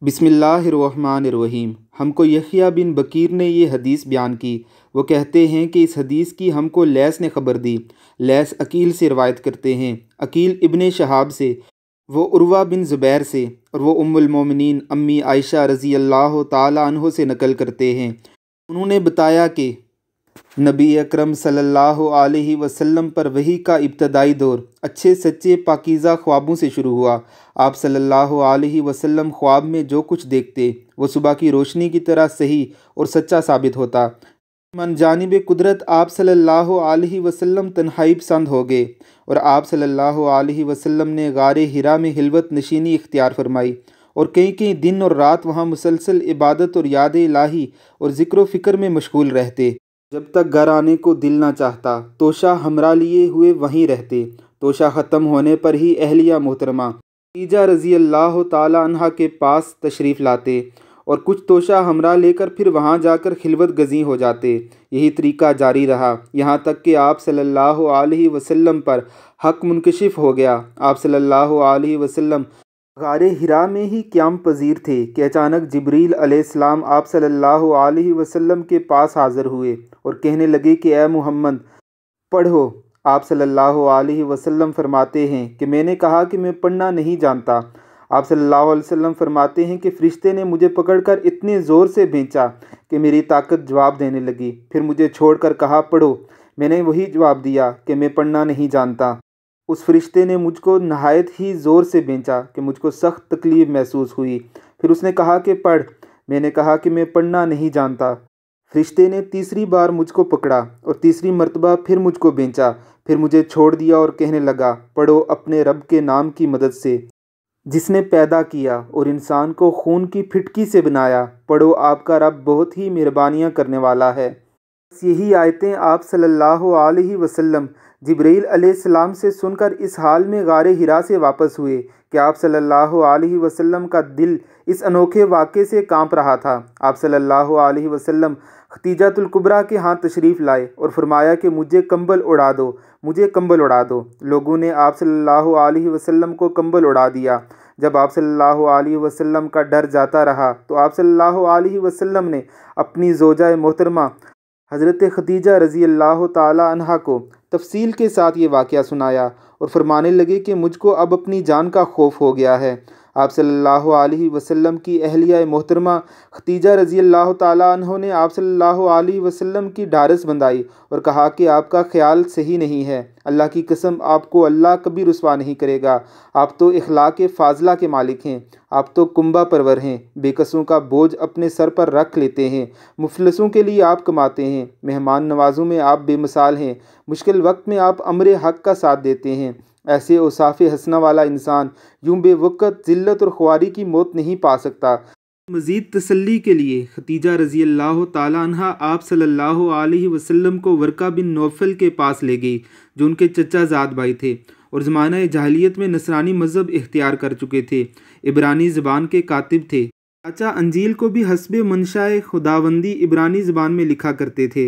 बिस्मिल्लाहिर्रहमानिर्रहीम। हमको यहया बिन बकीर ने ये हदीस बयान की। वो कहते हैं कि इस हदीस की हमको लैस ने ख़बर दी। लैस अकील से रवायत करते हैं, अकील इब्ने शहाब से, वो उर्वा बिन ज़ुबैर से, और वो उम्मुल मोमिनीन अम्मी आयशा रज़ी अल्लाह ताला अन्हो से नकल करते हैं। उन्होंने बताया कि नबी अकरम सल्लल्लाहु अलैहि वसल्लम पर वही का इब्तदाई दौर अच्छे सच्चे पाकीज़ा ख्वाबों से शुरू हुआ। आप सल्लल्लाहु अलैहि वसल्लम ख्वाब में जो कुछ देखते वो सुबह की रोशनी की तरह सही और सच्चा साबित होता। मन जानिब कुदरत आप सल्लल्लाहु अलैहि वसल्लम तन्हाई पसंद हो गए और आप सल्लल्लाहु अलैहि वसल्लम ने गारे हिरा में हिलवत नशीनी इख्तियार फरमाई और कई कई दिन और रात वहाँ मुसलसल इबादत और याद इलाही और ज़िक्र फ़िक्र में मशगूल रहते। जब तक घर आने को दिल ना चाहता तोशा हमरा लिए हुए वहीं रहते। तोशा ख़त्म होने पर ही अहलिया मोहतरमा खदीजा रज़ी अल्लाह ताला अन्हा के पास तशरीफ़ लाते और कुछ तोशा हमरा लेकर फिर वहाँ जाकर खिलवत गज़ी हो जाते। यही तरीक़ा जारी रहा यहाँ तक कि आप सल्लल्लाहु अलैहि वसल्लम पर हक़ मुनकशिफ हो गया। आप सल्लल्लाहु अलैहि वसल्लम गारे हिरा में ही क़याम पज़ीर थे कि अचानक जिब्रील अलैहिस्सलाम आप सल्लल्लाहु अलैहि वसल्लम के पास हाज़िर हुए और कहने लगे कि ए मुहम्मद पढ़ो। आप सल्लल्लाहु अलैहि वसल्लम फरमाते हैं कि मैंने कहा कि मैं पढ़ना नहीं जानता। आप सल्लल्लाहु अलैहि वसल्लम फरमाते हैं कि फ़रिश्ते ने मुझे पकड़कर इतने ज़ोर से खींचा कि मेरी ताकत जवाब देने लगी। फिर मुझे छोड़कर कहा पढ़ो। मैंने वही जवाब दिया कि मैं पढ़ना नहीं जानता। उस फरिश्ते ने मुझको नहायत ही ज़ोर से खींचा कि मुझको सख्त तकलीफ़ महसूस हुई। फिर उसने कहा कि पढ़। मैंने कहा कि मैं पढ़ना नहीं जानता। फरिश्ते ने तीसरी बार मुझको पकड़ा और तीसरी मर्तबा फिर मुझको खींचा। फिर मुझे छोड़ दिया और कहने लगा पढ़ो अपने रब के नाम की मदद से जिसने पैदा किया और इंसान को खून की फिटकी से बनाया। पढ़ो आपका रब बहुत ही मेहरबानियाँ करने वाला है। बस यही आयतें आप सल्लल्लाहु अलैहि वसल्लम जिब्रील अलैहिस्सलाम से सुनकर इस हाल में गारे हिरा से वापस हुए कि आप सल्लल्लाहु अलैहि वसल्लम का दिल इस अनोखे वाक़े से कांप रहा था। आप सल्लल्लाहु अलैहि वसल्लम खदीजातुल कुबरा के यहाँ तशरीफ़ लाए और फरमाया कि मुझे कंबल उड़ा दो, मुझे कंबल उड़ा दो। लोगों ने आप सल्लल्लाहु अलैहि वसल्लम को कंबल उड़ा दिया। जब आप सल्लल्लाहु अलैहि वसल्लम का डर जाता रहा तो आप सल्लल्लाहु अलैहि वसल्लम ने अपनी ज़ौजा मोहतरमा हज़रत खदीजा रज़ी अल्लाह ताला अन्हा को तफसील के साथ ये वाक़या सुनाया और फरमाने लगे कि मुझको अब अपनी जान का खौफ हो गया है। आप सल्लल्लाहु अलैहि वसल्लम की अहलिया मोहतरमा खदीजा रज़ी अल्लाह ताला अन्हा ने आप सल्लल्लाहु अलैहि वसल्लम की ढारस बंधाई और कहा कि आपका ख्याल सही नहीं है। अल्लाह की कसम आपको अल्लाह कभी रुसवा नहीं करेगा। आप तो इखलाक फ़ाज़ला के मालिक हैं। आप तो कुंबा परवर हैं। बेकसों का बोझ अपने सर पर रख लेते हैं। मुफलसों के लिए आप कमाते हैं। मेहमान नवाज़ों में आप बेमिसाल हैं। मुश्किल वक्त में आप अमरे हक़ का साथ देते हैं। ऐसे औसाफ़ हसना वाला इंसान यूं बेवक़्त ज़िल्लत और ख्वारी की मौत नहीं पा सकता। मज़ीद तसल्ली के लिए खदीजा रज़ी अल्लाह ताला अन्हा आप सल्लल्लाहु अलैहि वसल्लम को वर्का बिन नौफल के पास ले गई जो उनके चचा ज़ाद भाई थे और ज़माना जाहिलियत में नसरानी मज़हब इख्तियार कर चुके थे। इब्रानी ज़बान के कातिब थे। चाचा अंजील को भी हस्बे मंशाए खुदावंदी इब्रानी ज़बान में लिखा करते थे।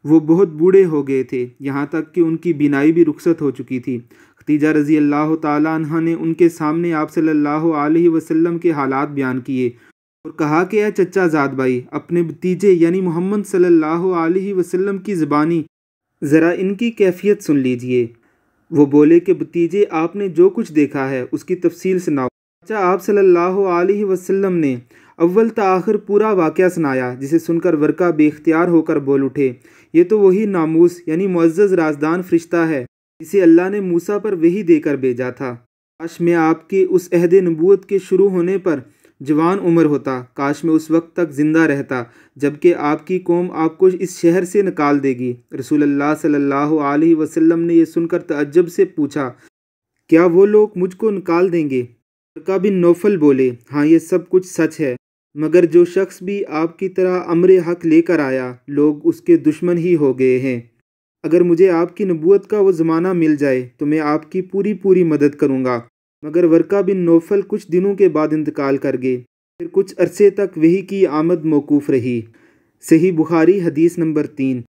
वो बहुत बूढ़े हो गए थे, यहाँ तक कि उनकी बीनाई भी रुखसत हो चुकी थी। खदीजा रज़ी अल्लाह ताला अन्हा ने उनके सामने आप सल्लल्लाहु अलैहि वसल्लम के हालात बयान किए और कहा कि चचा ज़ाद भाई अपने भतीजे यानी मोहम्मद सल्लल्लाहु अलैहि वसल्लम की ज़बानी ज़रा इनकी कैफियत सुन लीजिए। वो बोले कि भतीजे आपने जो कुछ देखा है उसकी तफसील सुनाओ। चाचा आप सल्लल्लाहु अलैहि वसल्लम ने अव्वल ता आखिर पूरा वाक़या सुनाया जिसे सुनकर वर्का बेख्तियार होकर बोल उठे, ये तो वही नामूस यानी मुअज़्ज़ज़ राज़दान फ़रिश्ता है जिसे अल्लाह ने मूसा पर वही देकर भेजा था। काश मैं आपके उस अहद नबूवत के शुरू होने पर जवान उम्र होता। काश मैं उस वक्त तक ज़िंदा रहता जबकि आपकी कौम आपको इस शहर से निकाल देगी। रसूलुल्लाह सल्लल्लाहु अलैहि वसल्लम ने यह सुनकर तअज्जुब से पूछा, क्या वो लोग मुझको निकाल देंगे? वर्का बिन नौफल बोले, हाँ ये सब कुछ सच है, मगर जो शख्स भी आपकी तरह अमरे हक़ लेकर आया लोग उसके दुश्मन ही हो गए हैं। अगर मुझे आपकी नबूवत का वो ज़माना मिल जाए तो मैं आपकी पूरी पूरी मदद करूँगा। मगर वर्का बिन नौफल कुछ दिनों के बाद इंतकाल कर गए। फिर कुछ अरसे तक वही की आमद मौकूफ़ रही। सही बुखारी हदीस नंबर 3।